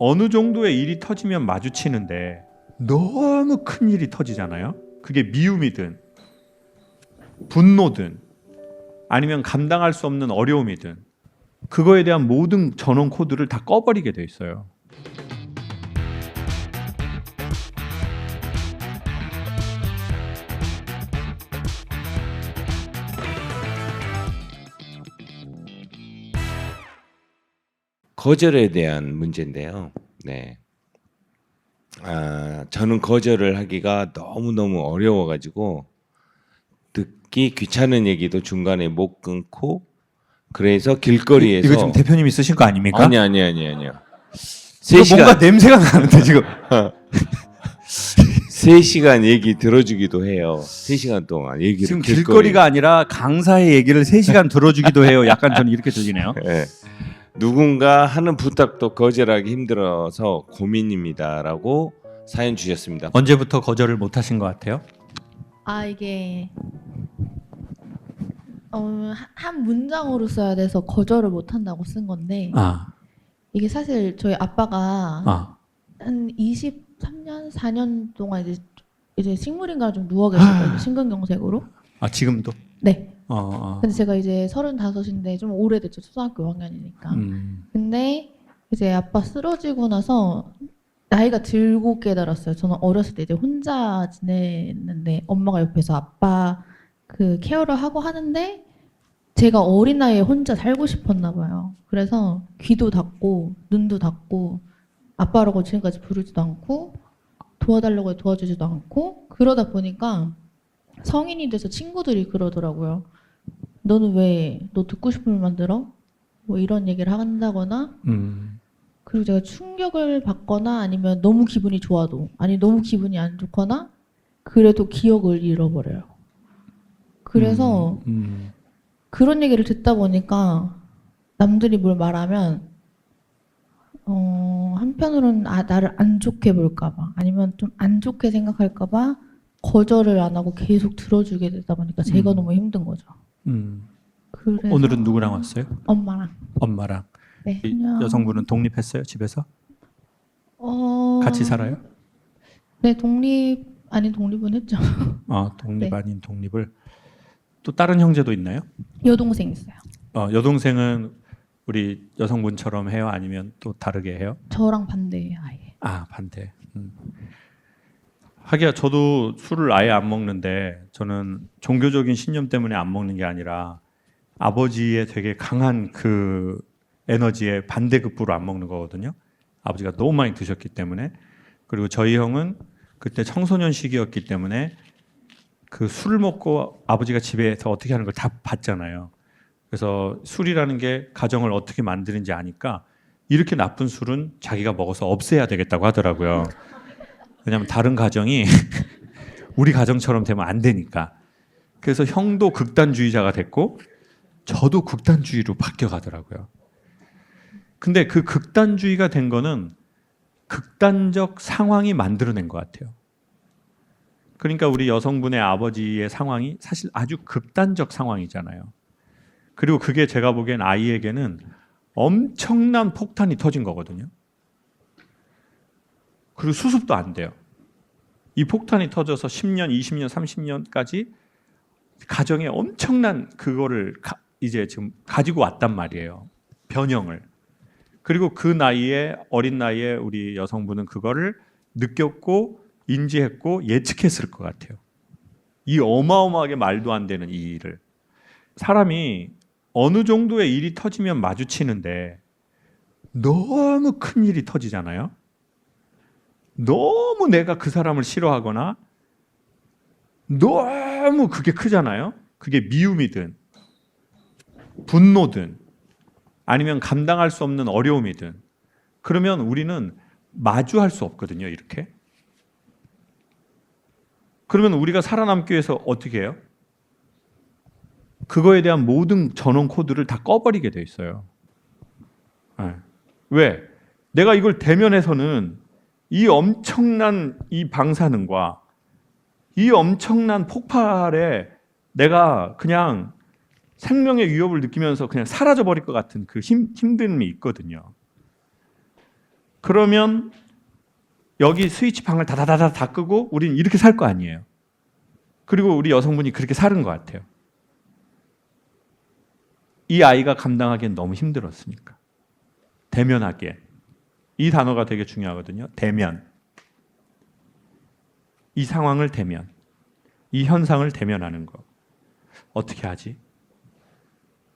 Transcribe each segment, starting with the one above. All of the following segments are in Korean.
어느 정도의 일이 터지면 마주치는데 너무 큰 일이 터지잖아요. 그게 미움이든 분노든 아니면 감당할 수 없는 어려움이든 그거에 대한 모든 전원 코드를 다 꺼버리게 돼 있어요. 거절에 대한 문제인데요. 네. 저는 거절을 하기가 너무너무 어려워가지고 듣기 귀찮은 얘기도 중간에 못 끊고 그래서 길거리에서 이거 지금 대표님이 쓰신 거 아닙니까? 아니요. 이거 3시간, 뭔가 냄새가 나는데 지금. 3시간 얘기 들어주기도 해요. 3시간 동안 얘기를 지금 길거리가 아니라 강사의 얘기를 3시간 들어주기도 해요. 약간 저는 이렇게 들리네요. 네. 누군가 하는 부탁도 거절하기 힘들어서 고민입니다라고 사연 주셨습니다. 언제부터 거절을 못 하신 것 같아요? 이게 한 문장으로 써야 돼서 거절을 못 한다고 쓴 건데 이게 사실 저희 아빠가 한 23년, 4년 동안 이제 식물인가를 좀 누워 계셨거든요. 심근경색으로. 지금도? 네. 근데 제가 이제 35인데 좀 오래됐죠. 초등학교 5학년이니까. 근데 이제 아빠 쓰러지고 나서 나이가 들고 깨달았어요. 저는 어렸을 때 이제 혼자 지냈는데 엄마가 옆에서 아빠 그 케어를 하고 하는데 제가 어린 나이에 혼자 살고 싶었나 봐요. 그래서 귀도 닫고 눈도 닫고 아빠라고 지금까지 부르지도 않고 도와달라고 도와주지도 않고 그러다 보니까 성인이 돼서 친구들이 그러더라고요. 너는 왜 너 듣고 싶은 말만 들어? 뭐 이런 얘기를 한다거나 그리고 제가 충격을 받거나 아니면 너무 기분이 좋아도 아니 너무 기분이 안 좋거나 그래도 기억을 잃어버려요. 그래서 그런 얘기를 듣다 보니까 남들이 뭘 말하면 한편으로는 나를 안 좋게 볼까봐 아니면 좀 안 좋게 생각할까봐 거절을 안 하고 계속 들어주게 되다 보니까 제가 너무 힘든 거죠. 그래서 오늘은 누구랑 왔어요? 엄마랑. 엄마랑. 네. 이 여성분은 독립했어요? 집에서? 어... 같이 살아요? 네, 독립은 했죠. 독립 네. 아닌 독립을. 또 다른 형제도 있나요? 여동생 있어요. 여동생은 우리 여성분처럼 해요? 아니면 또 다르게 해요? 저랑 반대예요, 아예. 반대. 하기야 저도 술을 아예 안 먹는데 저는 종교적인 신념 때문에 안 먹는 게 아니라 아버지의 되게 강한 그 에너지에 반대급부로 안 먹는 거거든요. 아버지가 너무 많이 드셨기 때문에. 그리고 저희 형은 그때 청소년 시기였기 때문에 그 술을 먹고 아버지가 집에서 어떻게 하는 걸 다 봤잖아요. 그래서 술이라는 게 가정을 어떻게 만드는지 아니까 이렇게 나쁜 술은 자기가 먹어서 없애야 되겠다고 하더라고요. 왜냐하면 다른 가정이 우리 가정처럼 되면 안 되니까. 그래서 형도 극단주의자가 됐고 저도 극단주의로 바뀌어 가더라고요. 근데 그 극단주의가 된 거는 극단적 상황이 만들어낸 것 같아요. 그러니까 우리 여성분의 아버지의 상황이 사실 아주 극단적 상황이잖아요. 그리고 그게 제가 보기엔 아이에게는 엄청난 폭탄이 터진 거거든요. 그리고 수습도 안 돼요. 이 폭탄이 터져서 10년, 20년, 30년까지 가정에 엄청난 그거를 이제 지금 가지고 왔단 말이에요. 변형을. 그리고 그 나이에 어린 나이에 우리 여성분은 그거를 느꼈고 인지했고 예측했을 것 같아요. 이 어마어마하게 말도 안 되는 이 일을. 사람이 어느 정도의 일이 터지면 마주치는데 너무 큰 일이 터지잖아요. 너무 내가 그 사람을 싫어하거나 너무 그게 크잖아요. 그게 미움이든 분노든 아니면 감당할 수 없는 어려움이든 그러면 우리는 마주할 수 없거든요. 이렇게. 그러면 우리가 살아남기 위해서 어떻게 해요? 그거에 대한 모든 전원 코드를 다 꺼버리게 돼 있어요. 왜? 내가 이걸 대면해서는 이 엄청난 이 방사능과 이 엄청난 폭발에 내가 그냥 생명의 위협을 느끼면서 그냥 사라져 버릴 것 같은 그 힘듦이 있거든요. 그러면 여기 스위치 방을 다다다다 다 끄고 우린 이렇게 살 거 아니에요. 그리고 우리 여성분이 그렇게 사는 것 같아요. 이 아이가 감당하기엔 너무 힘들었으니까. 대면하기엔. 이 단어가 되게 중요하거든요. 대면. 이 상황을 대면. 이 현상을 대면하는 거. 어떻게 하지?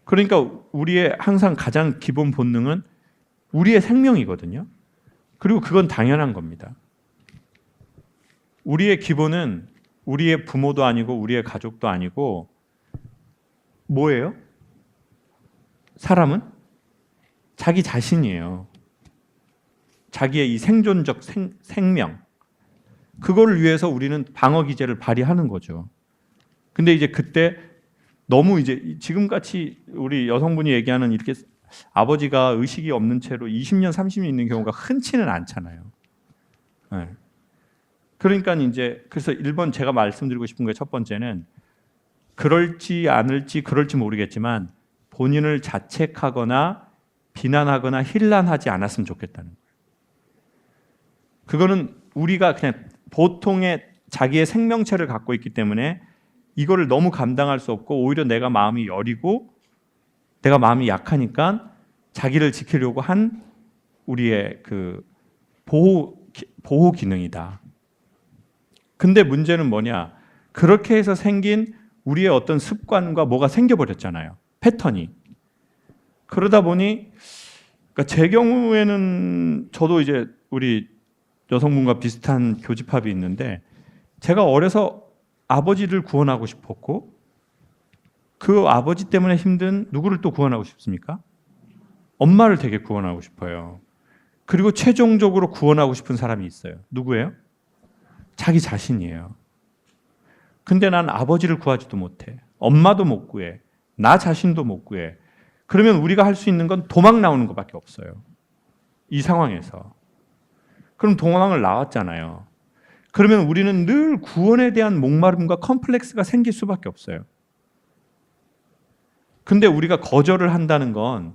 그러니까 우리의 항상 가장 기본 본능은 우리의 생명이거든요. 그리고 그건 당연한 겁니다. 우리의 기본은 우리의 부모도 아니고 우리의 가족도 아니고 뭐예요? 사람은 자기 자신이에요. 자기의 이 생존적 생명. 그거를 위해서 우리는 방어 기제를 발휘하는 거죠. 근데 이제 그때 너무 이제 지금같이 우리 여성분이 얘기하는 이렇게 아버지가 의식이 없는 채로 20년, 30년 있는 경우가 흔치는 않잖아요. 네. 그러니까 이제 그래서 1번 제가 말씀드리고 싶은 게 첫 번째는 그럴지 않을지 그럴지 모르겠지만 본인을 자책하거나 비난하거나 힐난하지 않았으면 좋겠다는 거예요. 그거는 우리가 그냥 보통의 자기의 생명체를 갖고 있기 때문에 이거를 너무 감당할 수 없고 오히려 내가 마음이 여리고 내가 마음이 약하니까 자기를 지키려고 한 우리의 그 보호 기능이다. 근데 문제는 뭐냐? 그렇게 해서 생긴 우리의 어떤 습관과 뭐가 생겨버렸잖아요. 패턴이. 그러다 보니 그러니까 제 경우에는 저도 이제 우리 여성분과 비슷한 교집합이 있는데 제가 어려서 아버지를 구원하고 싶었고 그 아버지 때문에 힘든 누구를 또 구원하고 싶습니까? 엄마를 되게 구원하고 싶어요. 그리고 최종적으로 구원하고 싶은 사람이 있어요. 누구예요? 자기 자신이에요. 근데 난 아버지를 구하지도 못해. 엄마도 못 구해. 나 자신도 못 구해. 그러면 우리가 할 수 있는 건 도망 나오는 것밖에 없어요. 이 상황에서. 그럼 도망을 나왔잖아요. 그러면 우리는 늘 구원에 대한 목마름과 컴플렉스가 생길 수밖에 없어요. 근데 우리가 거절을 한다는 건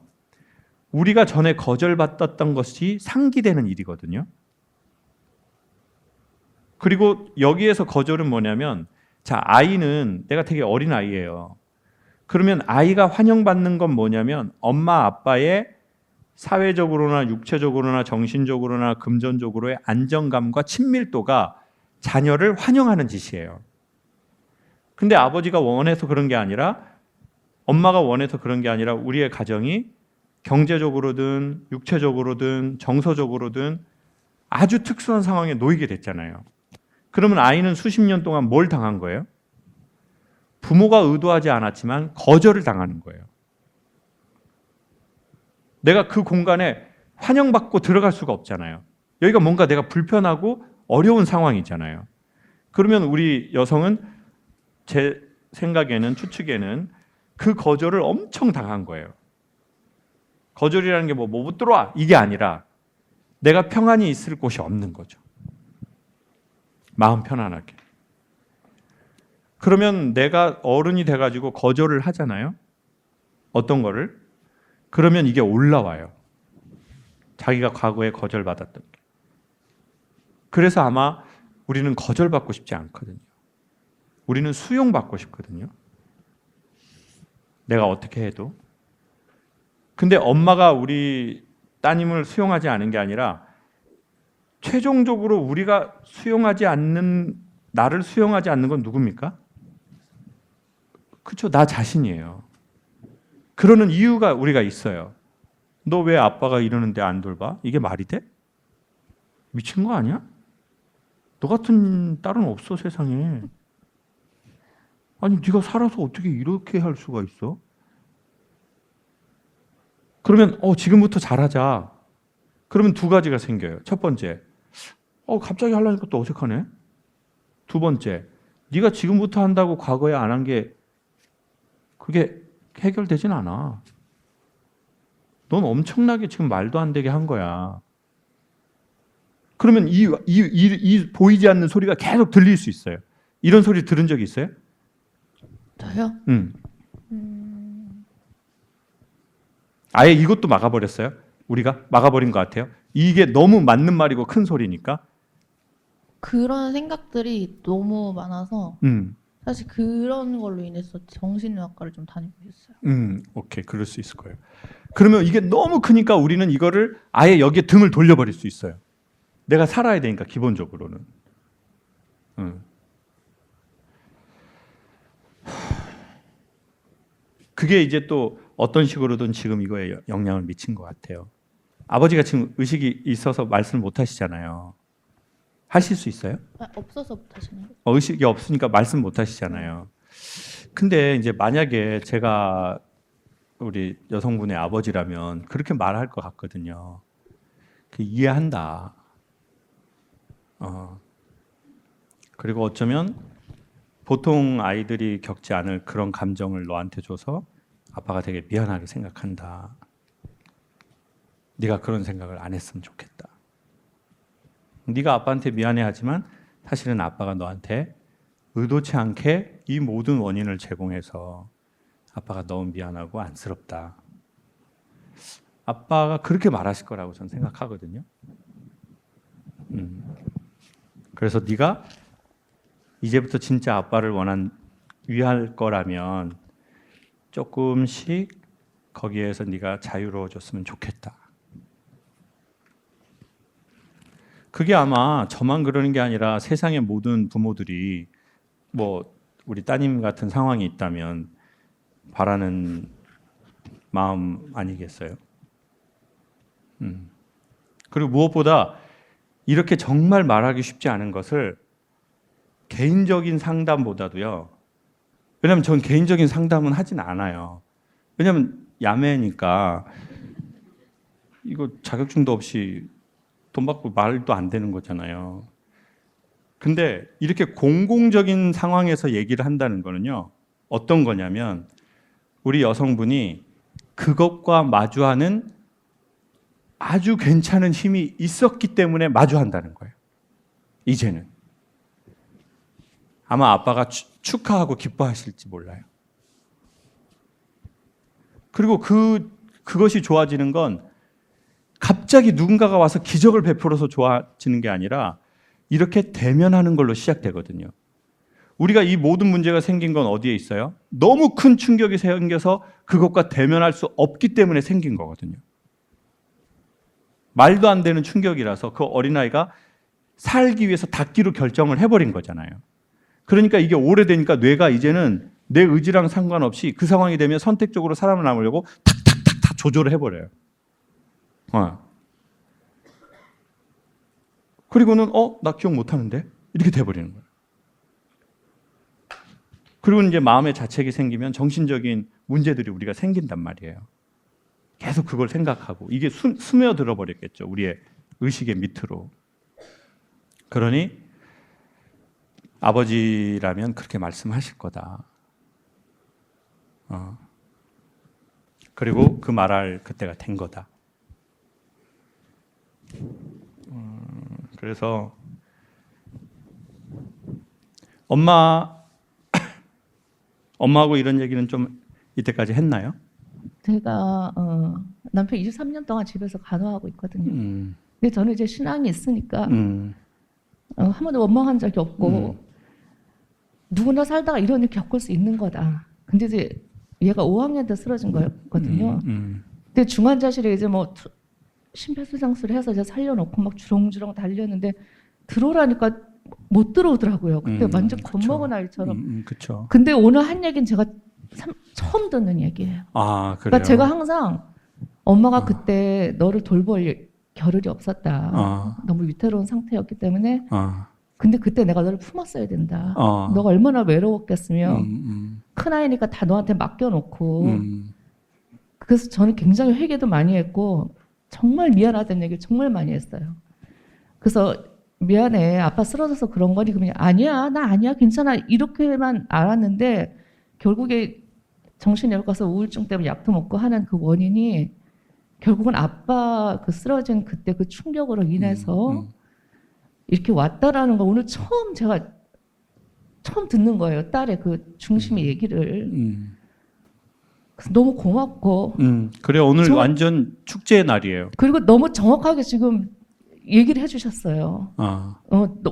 우리가 전에 거절받았던 것이 상기되는 일이거든요. 그리고 여기에서 거절은 뭐냐면 자, 아이는 내가 되게 어린 아이예요. 그러면 아이가 환영받는 건 뭐냐면 엄마 아빠의 사회적으로나 육체적으로나 정신적으로나 금전적으로의 안정감과 친밀도가 자녀를 환영하는 짓이에요. 근데 아버지가 원해서 그런 게 아니라 엄마가 원해서 그런 게 아니라 우리의 가정이 경제적으로든 육체적으로든 정서적으로든 아주 특수한 상황에 놓이게 됐잖아요. 그러면 아이는 수십 년 동안 뭘 당한 거예요? 부모가 의도하지 않았지만 거절을 당하는 거예요. 내가 그 공간에 환영받고 들어갈 수가 없잖아요. 여기가 뭔가 내가 불편하고 어려운 상황이잖아요. 그러면 우리 여성은 제 생각에는 추측에는 그 거절을 엄청 당한 거예요. 거절이라는 게 뭐 못 들어와 이게 아니라 내가 평안히 있을 곳이 없는 거죠. 마음 편안하게. 그러면 내가 어른이 돼가지고 거절을 하잖아요. 어떤 거를? 그러면 이게 올라와요. 자기가 과거에 거절받았던 게. 그래서 아마 우리는 거절받고 싶지 않거든요. 우리는 수용받고 싶거든요. 내가 어떻게 해도. 근데 엄마가 우리 따님을 수용하지 않은 게 아니라 최종적으로 우리가 수용하지 않는 나를 수용하지 않는 건 누굽니까? 그렇죠. 나 자신이에요. 그러는 이유가 우리가 있어요. 너 왜 아빠가 이러는데 안 돌봐? 이게 말이 돼? 미친 거 아니야? 너 같은 딸은 없어 세상에. 아니 네가 살아서 어떻게 이렇게 할 수가 있어? 그러면 지금부터 잘하자. 그러면 두 가지가 생겨요. 첫 번째, 갑자기 하려니까 또 어색하네. 두 번째, 네가 지금부터 한다고 과거에 안 한 게 그게 해결되진 않아. 넌 엄청나게 지금 말도 안 되게 한 거야. 그러면 이 보이지 않는 소리가 계속 들릴 수 있어요. 이런 소리 들은 적이 있어요? 저요? 아예 이것도 막아버렸어요? 우리가 막아버린 것 같아요. 이게 너무 맞는 말이고 큰 소리니까. 그런 생각들이 너무 많아서 사실 그런 걸로 인해서 정신의학과를 좀 다니고 있어요. 오케이. 그럴 수 있을 거예요. 그러면 이게 너무 크니까 우리는 이거를 아예 여기에 등을 돌려버릴 수 있어요. 내가 살아야 되니까 기본적으로는. 그게 이제 또 어떤 식으로든 지금 이거에 영향을 미친 것 같아요. 아버지가 지금 의식이 있어서 말씀을 못 하시잖아요. 하실 수 있어요? 없어서 못 하시나요? 의식이 없으니까 말씀 못 하시잖아요. 근데 이제 만약에 제가 우리 여성분의 아버지라면 그렇게 말할 것 같거든요. 이해한다. 그리고 어쩌면 보통 아이들이 겪지 않을 그런 감정을 너한테 줘서 아빠가 되게 미안하게 생각한다. 네가 그런 생각을 안 했으면 좋겠다. 네가 아빠한테 미안해하지만 사실은 아빠가 너한테 의도치 않게 이 모든 원인을 제공해서 아빠가 너무 미안하고 안쓰럽다. 아빠가 그렇게 말하실 거라고 저는 생각하거든요. 그래서 네가 이제부터 진짜 아빠를 위할 거라면 조금씩 거기에서 네가 자유로워졌으면 좋겠다. 그게 아마 저만 그러는 게 아니라 세상의 모든 부모들이 뭐 우리 따님 같은 상황이 있다면 바라는 마음 아니겠어요? 그리고 무엇보다 이렇게 정말 말하기 쉽지 않은 것을 개인적인 상담보다도요. 왜냐하면 전 개인적인 상담은 하진 않아요. 왜냐하면 야매니까 이거 자격증도 없이 돈 받고 말도 안 되는 거잖아요. 근데 이렇게 공공적인 상황에서 얘기를 한다는 거는요. 어떤 거냐면 우리 여성분이 그것과 마주하는 아주 괜찮은 힘이 있었기 때문에 마주한다는 거예요. 이제는. 아마 아빠가 축하하고 기뻐하실지 몰라요. 그리고 그것이 좋아지는 건 갑자기 누군가가 와서 기적을 베풀어서 좋아지는 게 아니라 이렇게 대면하는 걸로 시작되거든요. 우리가 이 모든 문제가 생긴 건 어디에 있어요? 너무 큰 충격이 생겨서 그것과 대면할 수 없기 때문에 생긴 거거든요. 말도 안 되는 충격이라서 그 어린아이가 살기 위해서 닫기로 결정을 해버린 거잖아요. 그러니까 이게 오래되니까 뇌가 이제는 내 의지랑 상관없이 그 상황이 되면 선택적으로 살아남으려고 탁탁탁 다 조절을 해버려요. 그리고는 나 기억 못하는데 이렇게 돼버리는 거예요. 그리고 이제 마음의 자책이 생기면 정신적인 문제들이 우리가 생긴단 말이에요. 계속 그걸 생각하고 이게 스며들어 버렸겠죠. 우리의 의식의 밑으로. 그러니 아버지라면 그렇게 말씀하실 거다. 그리고 그 말할 그때가 된 거다. 그래서 엄마하고 이런 얘기는 좀 이때까지 했나요? 제가 남편 23년 동안 집에서 간호하고 있거든요. 근데 저는 이제 신앙이 있으니까 한 번도 원망한 적이 없고 누구나 살다가 이런 일 겪을 수 있는 거다. 근데 이제 얘가 5학년 때 쓰러진 거였거든요. 근데 중환자실에 이제 뭐 심폐소생술을 해서 이제 살려놓고 막 주렁주렁 달렸는데 들어오라니까 못 들어오더라고요. 그때 완전 겁먹은 아이처럼. 그렇죠. 근데 오늘 한 얘기는 제가 처음 듣는 얘기예요. 아, 그래요? 그러니까 제가 항상 엄마가 그때 너를 돌볼 겨를이 없었다. 너무 위태로운 상태였기 때문에. 근데 그때 내가 너를 품었어야 된다. 너가 얼마나 외로웠겠으며 큰아이니까 다 너한테 맡겨놓고. 그래서 저는 굉장히 회개도 많이 했고 정말 미안하다는 얘기를 정말 많이 했어요. 그래서 미안해. 아빠 쓰러져서 그런 거니? 그러면 아니야. 나 아니야. 괜찮아. 이렇게만 알았는데 결국에 정신의학 가서 우울증 때문에 약도 먹고 하는 그 원인이 결국은 아빠 그 쓰러진 그때 그 충격으로 인해서 이렇게 왔다라는 거 오늘 제가 처음 듣는 거예요. 딸의 그 중심의 얘기를. 너무 고맙고. 그래 오늘 완전 축제의 날이에요. 그리고 너무 정확하게 지금 얘기를 해주셨어요.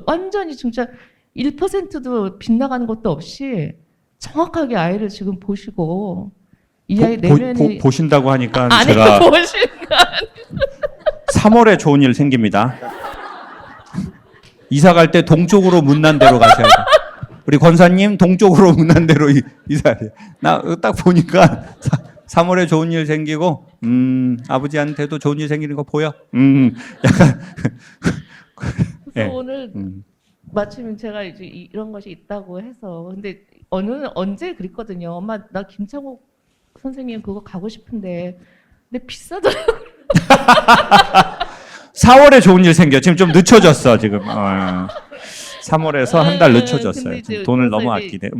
완전히 진짜 1%도 빗나가는 것도 없이 정확하게 아이를 지금 보시고 이 아이 내면이 보신다고 하니까 아니, 제가 보시니까 3월에 좋은 일 생깁니다. 이사 갈 때 동쪽으로 문난대로 가셔야 돼요. 우리 권사님 동쪽으로 문난대로 이사해요. 나 딱 보니까 3월에 좋은 일 생기고 아버지한테도 좋은 일 생기는 거 보여. 약간 그래서 오늘 마침 제가 이제 이런 것이 있다고 해서 근데 언제 그랬거든요. 엄마 나 김창욱 선생님 그거 가고 싶은데 근데 비싸더라고요. 4월에 좋은 일 생겨. 지금 좀 늦춰졌어 지금. 3월에서 한 달 늦춰졌어요. 지금 돈을 너무 아끼네.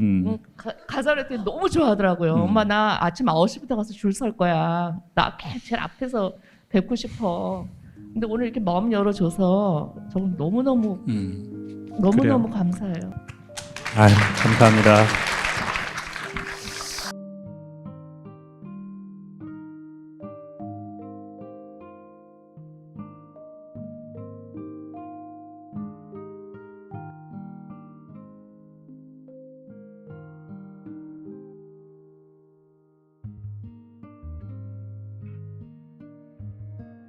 가자를 했더니 너무 좋아하더라고요. 엄마 나 아침 9시부터 가서 줄 설 거야. 나 제일 앞에서 뵙고 싶어. 근데 오늘 이렇게 마음 열어줘서 저는 너무너무 감사해요. 아유, 감사합니다.